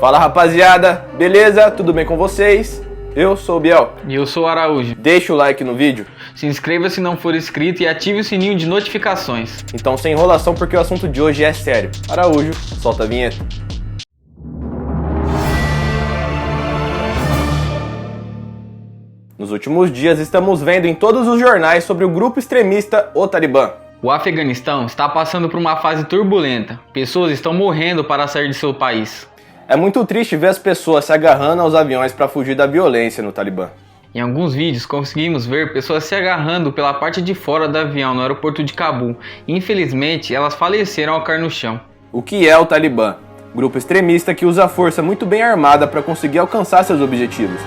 Fala rapaziada, beleza? Tudo bem com vocês? Eu sou o Biel. E eu sou o Araújo. Deixa o like no vídeo. Se inscreva se não for inscrito e ative o sininho de notificações. Então sem enrolação porque o assunto de hoje é sério. Araújo, solta a vinheta. Nos últimos dias estamos vendo em todos os jornais sobre o grupo extremista, o Talibã. O Afeganistão está passando por uma fase turbulenta. Pessoas estão morrendo para sair de seu país. É muito triste ver as pessoas se agarrando aos aviões para fugir da violência no Talibã. Em alguns vídeos conseguimos ver pessoas se agarrando pela parte de fora do avião no aeroporto de Cabul. Infelizmente, elas faleceram ao cair no chão. O que é o Talibã? Grupo extremista que usa a força muito bem armada para conseguir alcançar seus objetivos.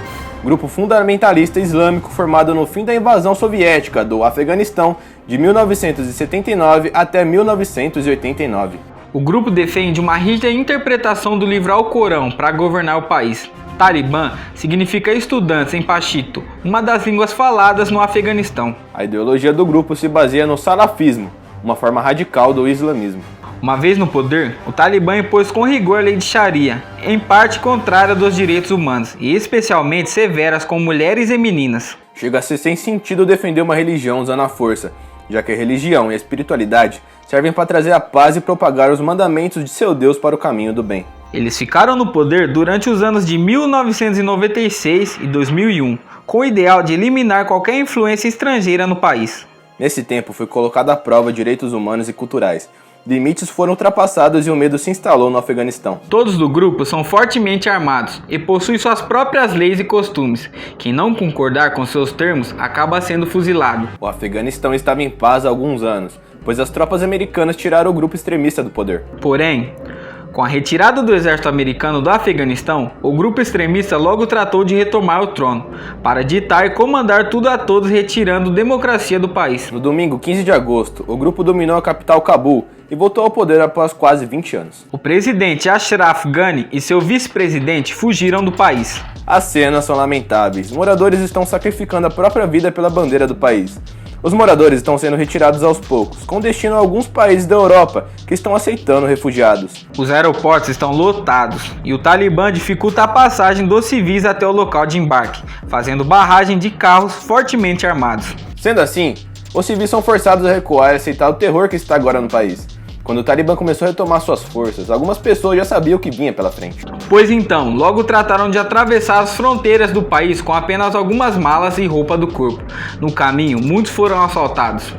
Grupo fundamentalista islâmico formado no fim da invasão soviética do Afeganistão de 1979 até 1989. O grupo defende uma rígida interpretação do livro Alcorão para governar o país. Talibã significa estudantes em Pashto, uma das línguas faladas no Afeganistão. A ideologia do grupo se baseia no salafismo, uma forma radical do islamismo. Uma vez no poder, o Talibã impôs com rigor a lei de Sharia, em parte contrária dos direitos humanos, e especialmente severas com mulheres e meninas. Chega a ser sem sentido defender uma religião usando a força, já que a religião e a espiritualidade servem para trazer a paz e propagar os mandamentos de seu Deus para o caminho do bem. Eles ficaram no poder durante os anos de 1996 e 2001, com o ideal de eliminar qualquer influência estrangeira no país. Nesse tempo foi colocado à prova direitos humanos e culturais. Limites foram ultrapassados e o medo se instalou no Afeganistão. Todos do grupo são fortemente armados e possuem suas próprias leis e costumes. Quem não concordar com seus termos acaba sendo fuzilado. O Afeganistão estava em paz há alguns anos, pois as tropas americanas tiraram o grupo extremista do poder. Porém, com a retirada do exército americano do Afeganistão, o grupo extremista logo tratou de retomar o trono, para ditar e comandar tudo a todos, retirando democracia do país. No domingo 15 de agosto, o grupo dominou a capital Cabul e voltou ao poder após quase 20 anos. O presidente Ashraf Ghani e seu vice-presidente fugiram do país. As cenas são lamentáveis. Moradores estão sacrificando a própria vida pela bandeira do país. Os moradores estão sendo retirados aos poucos, com destino a alguns países da Europa que estão aceitando refugiados. Os aeroportos estão lotados e o Talibã dificulta a passagem dos civis até o local de embarque, fazendo barragem de carros fortemente armados. Sendo assim, os civis são forçados a recuar e aceitar o terror que está agora no país. Quando o Talibã começou a retomar suas forças, algumas pessoas já sabiam o que vinha pela frente. Pois então, logo trataram de atravessar as fronteiras do país com apenas algumas malas e roupa do corpo. No caminho, muitos foram assaltados.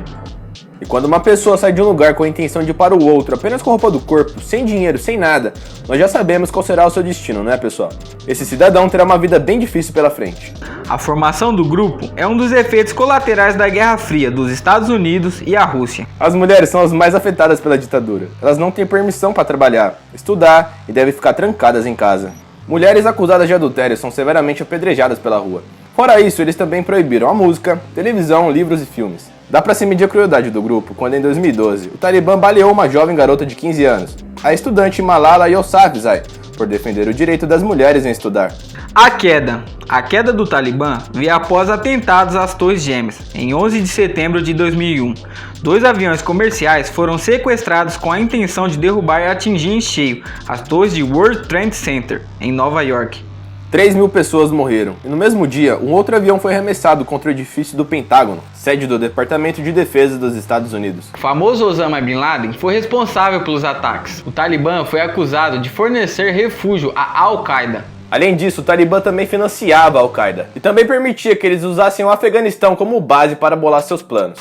E quando uma pessoa sai de um lugar com a intenção de ir para o outro, apenas com roupa do corpo, sem dinheiro, sem nada, nós já sabemos qual será o seu destino, não é, pessoal? Esse cidadão terá uma vida bem difícil pela frente. A formação do grupo é um dos efeitos colaterais da Guerra Fria dos Estados Unidos e a Rússia. As mulheres são as mais afetadas pela ditadura. Elas não têm permissão para trabalhar, estudar e devem ficar trancadas em casa. Mulheres acusadas de adultério são severamente apedrejadas pela rua. Fora isso, eles também proibiram a música, televisão, livros e filmes. Dá pra se medir a crueldade do grupo quando em 2012 o Talibã baleou uma jovem garota de 15 anos, a estudante Malala Yousafzai, por defender o direito das mulheres em estudar. A queda do Talibã veio após atentados às Torres Gêmeas, em 11 de setembro de 2001. 2 aviões comerciais foram sequestrados com a intenção de derrubar e atingir em cheio as torres de World Trade Center, em Nova York. 3.000 pessoas morreram, e no mesmo dia, um outro avião foi arremessado contra o edifício do Pentágono, sede do Departamento de Defesa dos Estados Unidos. O famoso Osama Bin Laden foi responsável pelos ataques. O Talibã foi acusado de fornecer refúgio à Al-Qaeda. Além disso, o Talibã também financiava a Al-Qaeda, e também permitia que eles usassem o Afeganistão como base para bolar seus planos.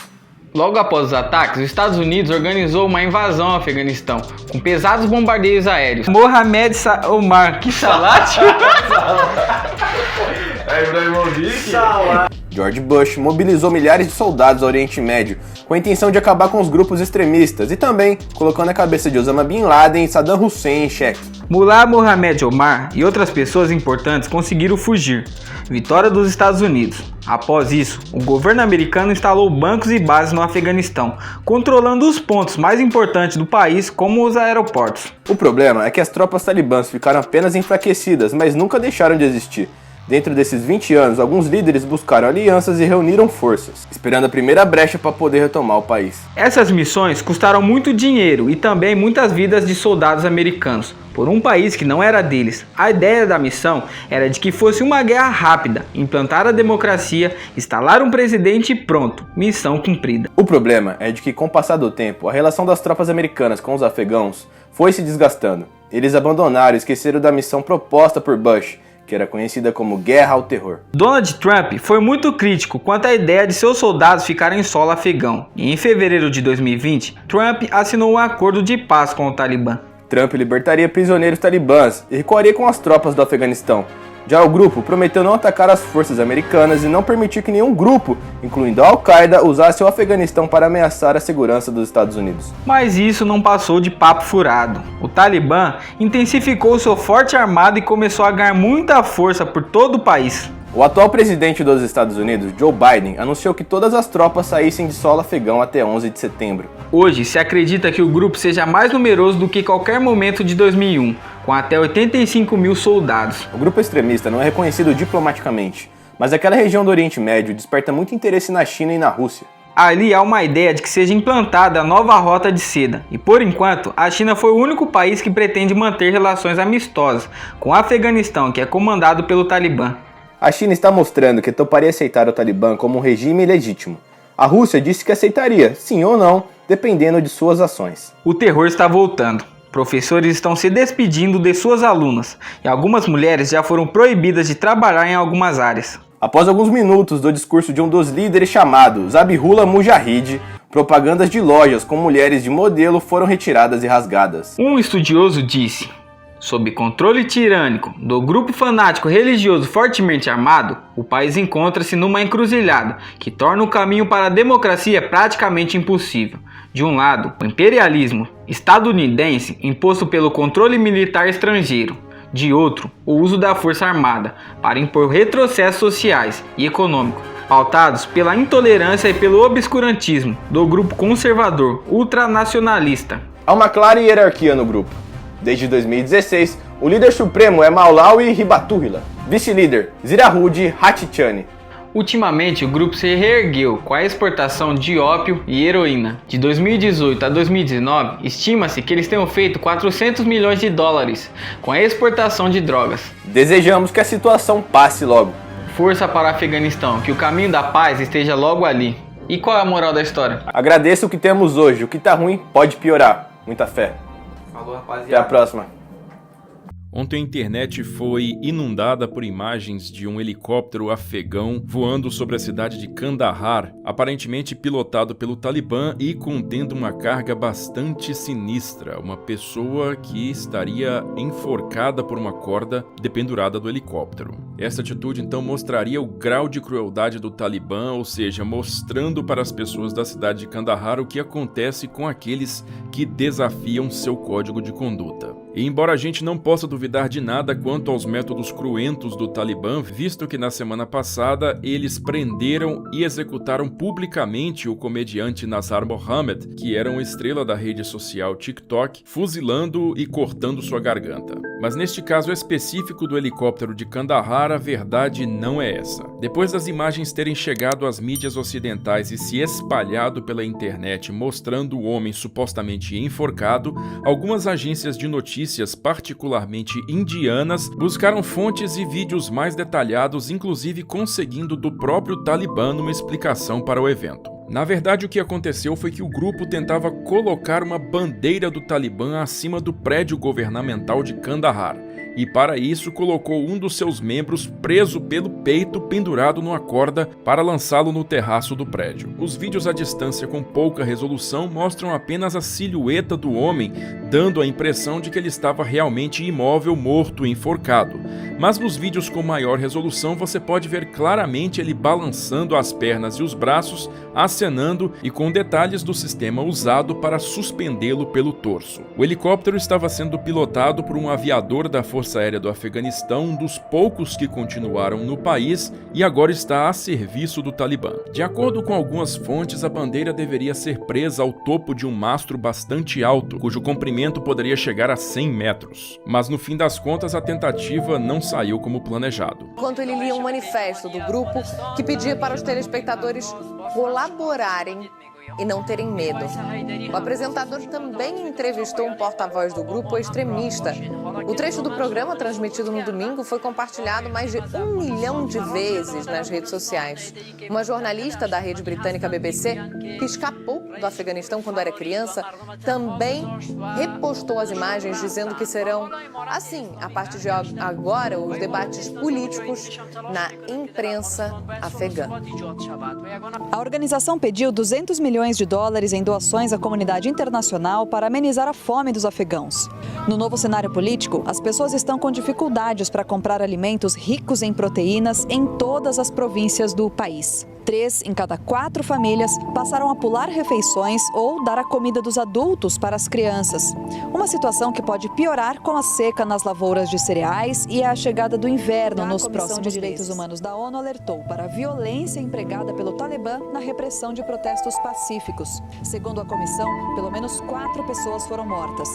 Logo após os ataques, os Estados Unidos organizou uma invasão ao Afeganistão, com pesados bombardeios aéreos. Mohamed Omar Salat George Bush mobilizou milhares de soldados ao Oriente Médio com a intenção de acabar com os grupos extremistas e também colocando a cabeça de Osama Bin Laden e Saddam Hussein em xeque. Mullah Mohamed Omar e outras pessoas importantes conseguiram fugir. Vitória dos Estados Unidos. Após isso, o governo americano instalou bancos e bases no Afeganistão, controlando os pontos mais importantes do país, como os aeroportos. O problema é que as tropas talibãs ficaram apenas enfraquecidas, mas nunca deixaram de existir. Dentro desses 20 anos, alguns líderes buscaram alianças e reuniram forças, esperando a primeira brecha para poder retomar o país. Essas missões custaram muito dinheiro e também muitas vidas de soldados americanos, por um país que não era deles. A ideia da missão era de que fosse uma guerra rápida, implantar a democracia, instalar um presidente e pronto, missão cumprida. O problema é de que, com o passar do tempo, a relação das tropas americanas com os afegãos foi se desgastando. Eles abandonaram e esqueceram da missão proposta por Bush, que era conhecida como Guerra ao Terror. Donald Trump foi muito crítico quanto à ideia de seus soldados ficarem em solo afegão, e em fevereiro de 2020, Trump assinou um acordo de paz com o Talibã. Trump libertaria prisioneiros talibãs e recuaria com as tropas do Afeganistão. Já o grupo prometeu não atacar as forças americanas e não permitir que nenhum grupo, incluindo a Al-Qaeda, usasse o Afeganistão para ameaçar a segurança dos Estados Unidos. Mas isso não passou de papo furado. O Talibã intensificou seu forte armado e começou a ganhar muita força por todo o país. O atual presidente dos Estados Unidos, Joe Biden, anunciou que todas as tropas saíssem de solo afegão até 11 de setembro. Hoje se acredita que o grupo seja mais numeroso do que qualquer momento de 2001, com até 85 mil soldados. O grupo extremista não é reconhecido diplomaticamente, mas aquela região do Oriente Médio desperta muito interesse na China e na Rússia. Ali há uma ideia de que seja implantada a nova rota de seda, e por enquanto a China foi o único país que pretende manter relações amistosas com o Afeganistão, que é comandado pelo Talibã. A China está mostrando que toparia aceitar o Talibã como um regime legítimo. A Rússia disse que aceitaria, sim ou não, dependendo de suas ações. O terror está voltando. Professores estão se despedindo de suas alunas e algumas mulheres já foram proibidas de trabalhar em algumas áreas. Após alguns minutos do discurso de um dos líderes chamado Zabihullah Mujahid, propagandas de lojas com mulheres de modelo foram retiradas e rasgadas. Um estudioso disse: sob controle tirânico do grupo fanático religioso fortemente armado, o país encontra-se numa encruzilhada que torna o caminho para a democracia praticamente impossível. De um lado, o imperialismo estadunidense imposto pelo controle militar estrangeiro. De outro, o uso da força armada para impor retrocessos sociais e econômicos, pautados pela intolerância e pelo obscurantismo do grupo conservador ultranacionalista. Há uma clara hierarquia no grupo. Desde 2016, o líder supremo é Maulawi Hibatulla, vice-líder Zirahud Hatichani. Ultimamente, o grupo se reergueu com a exportação de ópio e heroína. De 2018 a 2019, estima-se que eles tenham feito 400 milhões de dólares com a exportação de drogas. Desejamos que a situação passe logo. Força para o Afeganistão, que o caminho da paz esteja logo ali. E qual é a moral da história? Agradeça o que temos hoje, o que tá ruim pode piorar. Muita fé. Falou, rapaziada. Até a próxima. Ontem a internet foi inundada por imagens de um helicóptero afegão voando sobre a cidade de Kandahar, aparentemente pilotado pelo Talibã e contendo uma carga bastante sinistra, uma pessoa que estaria enforcada por uma corda dependurada do helicóptero. Essa atitude então mostraria o grau de crueldade do Talibã, ou seja, mostrando para as pessoas da cidade de Kandahar o que acontece com aqueles que desafiam seu código de conduta. E embora a gente não possa duvidar de nada quanto aos métodos cruentos do Talibã, visto que na semana passada eles prenderam e executaram publicamente o comediante Nassar Mohammed, que era uma estrela da rede social TikTok, fuzilando e cortando sua garganta. Mas neste caso específico do helicóptero de Kandahar, a verdade não é essa. Depois das imagens terem chegado às mídias ocidentais e se espalhado pela internet mostrando o homem supostamente enforcado, algumas agências de notícias, particularmente indianas, buscaram fontes e vídeos mais detalhados, inclusive conseguindo do próprio Talibã uma explicação para o evento. Na verdade, o que aconteceu foi que o grupo tentava colocar uma bandeira do Talibã acima do prédio governamental de Kandahar. e para isso colocou um dos seus membros preso pelo peito pendurado numa corda para lançá-lo no terraço do prédio. Os vídeos à distância com pouca resolução mostram apenas a silhueta do homem, dando a impressão de que ele estava realmente imóvel, morto e enforcado. Mas nos vídeos com maior resolução você pode ver claramente ele balançando as pernas e os braços, acenando e com detalhes do sistema usado para suspendê-lo pelo torso. O helicóptero estava sendo pilotado por um aviador da Força Aérea do Afeganistão, um dos poucos que continuaram no país e agora está a serviço do Talibã. De acordo com algumas fontes, a bandeira deveria ser presa ao topo de um mastro bastante alto, cujo comprimento poderia chegar a 100 metros. Mas no fim das contas, a tentativa não saiu como planejado. Enquanto ele lia um manifesto do grupo que pedia para os telespectadores colaborarem e não terem medo. O apresentador também entrevistou um porta-voz do grupo extremista. O trecho do programa, transmitido no domingo, foi compartilhado mais de 1 milhão de vezes nas redes sociais. Uma jornalista da rede britânica BBC, que escapou do Afeganistão quando era criança, também repostou as imagens dizendo que serão, assim, a partir de agora, os debates políticos na imprensa afegã. A organização pediu 200 milhões de dólares em doações à comunidade internacional para amenizar a fome dos afegãos. No novo cenário político, as pessoas estão com dificuldades para comprar alimentos ricos em proteínas em todas as províncias do país. 3 em cada 4 famílias passaram a pular refeições ou dar a comida dos adultos para as crianças. Uma situação que pode piorar com a seca nas lavouras de cereais e a chegada do inverno nos próximos meses. A Direitos Humanos da ONU alertou para a violência empregada pelo Talibã na repressão de protestos pacíficos. Segundo a comissão, pelo menos 4 pessoas foram mortas.